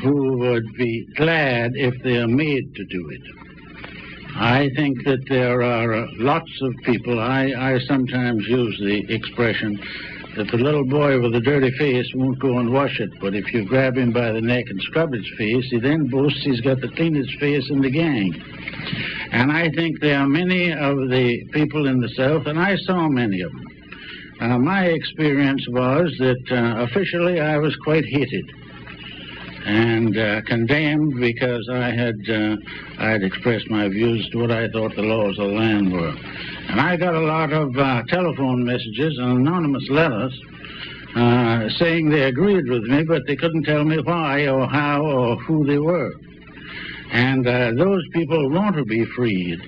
who would be glad if they are made to do it. I think that there are lots of people, I sometimes use the expression that the little boy with a dirty face won't go and wash it, but if you grab him by the neck and scrub his face, he then boasts he's got the cleanest face in the gang. And I think there are many of the people in the South, and I saw many of them. My experience was that officially I was quite hated and condemned because I had expressed my views to what I thought the laws of the land were. And I got a lot of telephone messages and anonymous letters saying they agreed with me, but they couldn't tell me why or how or who they were. And those people want to be freed.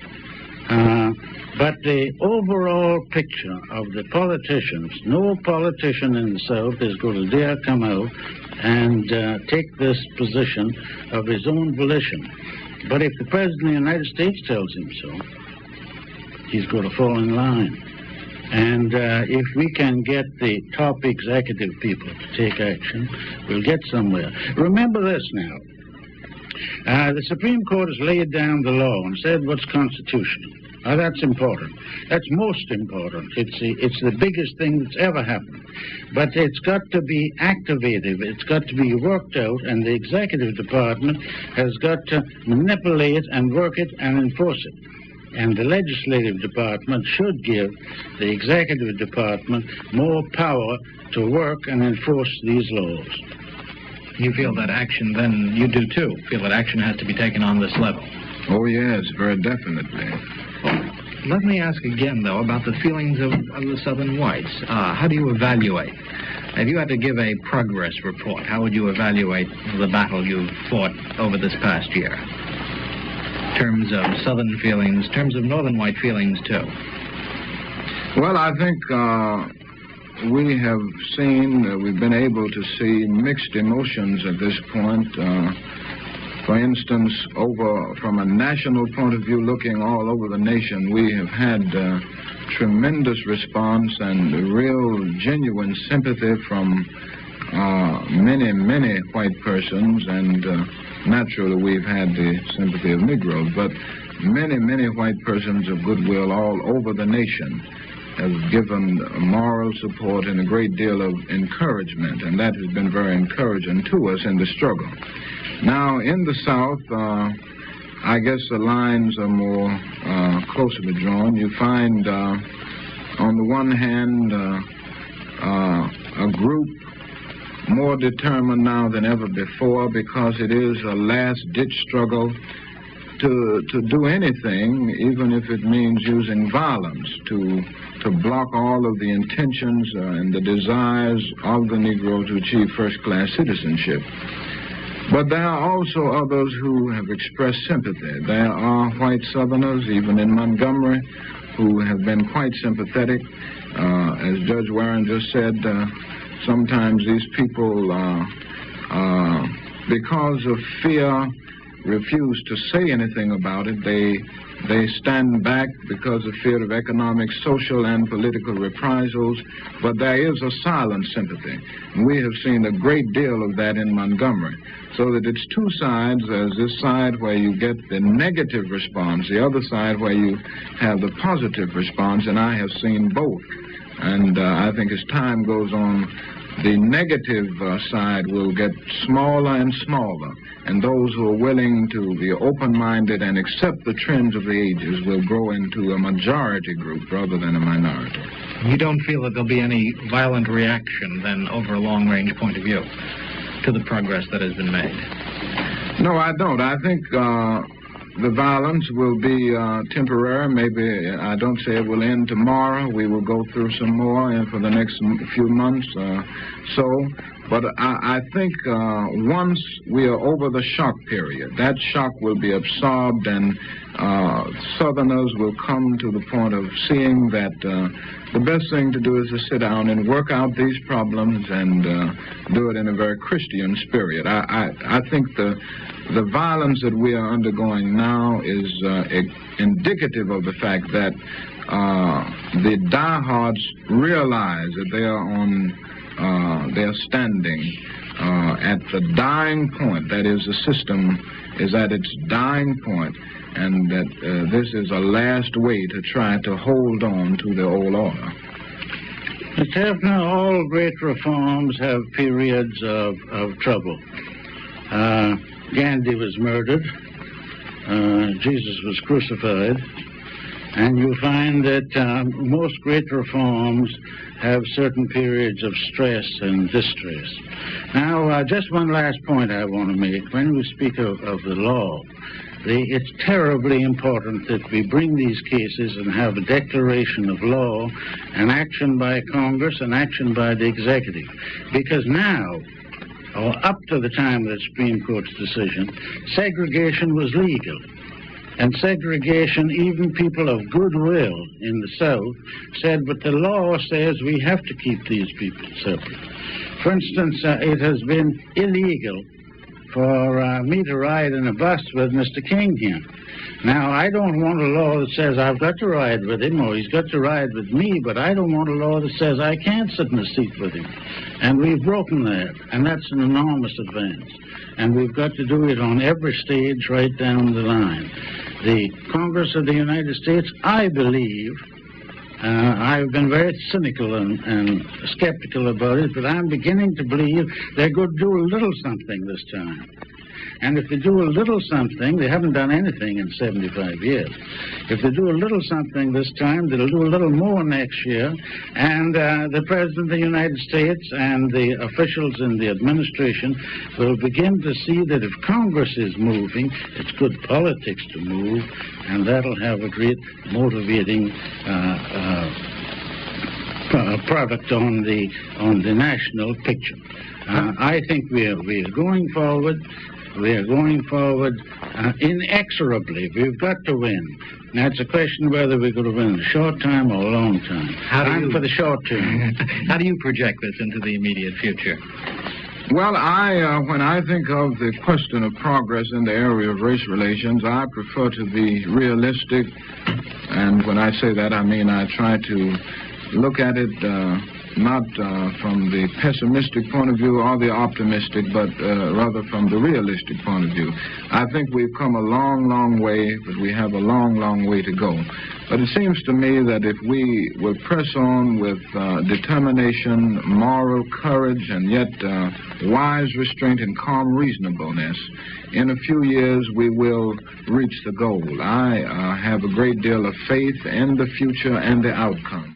But the overall picture of the politicians, no politician in the South is going to dare come out and take this position of his own volition. But if the President of the United States tells him so, he's going to fall in line. And if we can get the top executive people to take action, we'll get somewhere. Remember this now. The Supreme Court has laid down the law and said what's constitutional. Now, that's important. That's most important. It's the biggest thing that's ever happened. But it's got to be activated. It's got to be worked out, and the executive department has got to manipulate and work it and enforce it. And the legislative department should give the executive department more power to work and enforce these laws. You feel that action, then you do too, feel that action has to be taken on this level? Oh, yes, very definitely. Let me ask again, though, about the feelings of the Southern whites. How do you evaluate? If you had to give a progress report, how would you evaluate the battle you fought over this past year? In terms of Southern feelings, in terms of Northern white feelings, too. Well, I think we have seen, we've been able to see mixed emotions at this point. For instance, from a national point of view, looking all over the nation, we have had tremendous response and real genuine sympathy from many, many white persons, and naturally we've had the sympathy of Negroes, but many, many white persons of goodwill all over the nation have given moral support and a great deal of encouragement, and that has been very encouraging to us in the struggle. Now, in the South, I guess the lines are more closely drawn. You find, on the one hand, a group more determined now than ever before, because it is a last-ditch struggle to do anything, even if it means using violence, to block all of the intentions and the desires of the Negro to achieve first-class citizenship. But there are also others who have expressed sympathy. There are white Southerners, even in Montgomery, who have been quite sympathetic. As Judge Warren just said, sometimes these people, because of fear, refuse to say anything about it. They stand back because of fear of economic, social, and political reprisals, but there is a silent sympathy. We have seen a great deal of that in Montgomery, so that it's two sides. There's this side where you get the negative response, the other side where you have the positive response, and I have seen both. And I think as time goes on, the negative side will get smaller and smaller, and those who are willing to be open-minded and accept the trends of the ages will grow into a majority group rather than a minority. You don't feel that there'll be any violent reaction, then, over a long-range point of view to the progress that has been made? No, I don't. I think the violence will be temporary. Maybe, I don't say it will end tomorrow. We will go through some more for the next few months. But I think once we are over the shock period, that shock will be absorbed, and Southerners will come to the point of seeing that the best thing to do is to sit down and work out these problems and do it in a very Christian spirit. I think the violence that we are undergoing now is indicative of the fact that the diehards realize that they are on they're standing at the dying point. That is, the system is at its dying point, and that this is a last way to try to hold on to the old order. Mr. Hefner, all great reforms have periods of trouble. Gandhi was murdered. Jesus was crucified. And you find that most great reforms have certain periods of stress and distress. Now, just one last point I want to make. When we speak of the law, it's terribly important that we bring these cases and have a declaration of law, and action by Congress and action by the executive. Because now, or up to the time of the Supreme Court's decision, segregation was legal. And segregation, even people of goodwill in the South said, but the law says we have to keep these people separate. For instance, it has been illegal for me to ride in a bus with Mr. King here. Now, I don't want a law that says I've got to ride with him or he's got to ride with me, but I don't want a law that says I can't sit in a seat with him. And we've broken that, and that's an enormous advance. And we've got to do it on every stage right down the line. The Congress of the United States, I believe, I've been very cynical and skeptical about it, but I'm beginning to believe they're going to do a little something this time. And if they do a little something, they haven't done anything in 75 years. If they do a little something this time, they'll do a little more next year. And the President of the United States and the officials in the administration will begin to see that if Congress is moving, it's good politics to move, and that'll have a great motivating product on the national picture. I think we are going forward. We are going forward inexorably. We've got to win. Now, it's a question whether we're going to win in a short time or a long time. I'm for the short term. How do you project this into the immediate future? Well, when I think of the question of progress in the area of race relations, I prefer to be realistic. And when I say that, I mean I try to look at it not from the pessimistic point of view or the optimistic, but rather from the realistic point of view. I think we've come a long, long way, but we have a long, long way to go. But it seems to me that if we will press on with determination, moral courage, and yet wise restraint and calm reasonableness, in a few years we will reach the goal. I have a great deal of faith in the future and the outcome.